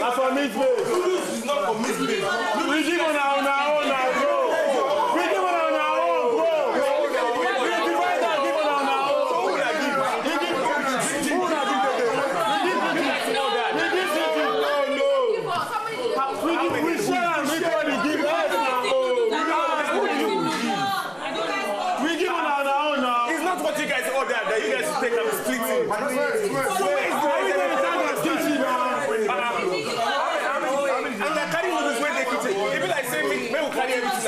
That's for meat base. It's not for meat base. We give on our own, bro. We give on our own, bro. We divide that, give on our own. So who will I give? We give we share and everybody give us now. We give on our own now. It's not what you guys ordered that you guys take and split it. And they're carrying noodles when they kitchen. Even like say me will carry everything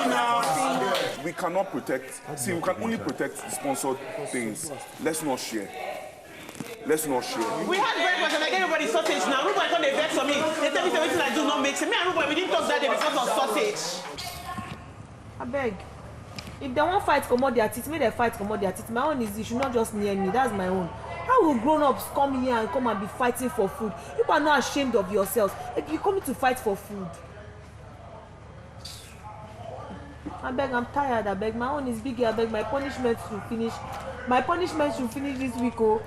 now. We cannot protect. See, we can only protect sponsored things. Let's not share. Let's not share. We had breakfast and I gave everybody sausage now. Everybody thought they vex for me. They tell me everything I do not make sense. Me and everybody, we didn't talk that day because of sausage. I beg. If they want fight, come out their teeth. Make them fight, come out their teeth. My own is you should not just near me. That's my own. How will grown-ups come here and come and be fighting for food? You are not ashamed of yourselves. Like you coming to fight for food. I beg, I'm tired. I beg, my own is big. I beg, my punishment should finish. My punishment should finish this week. Oh.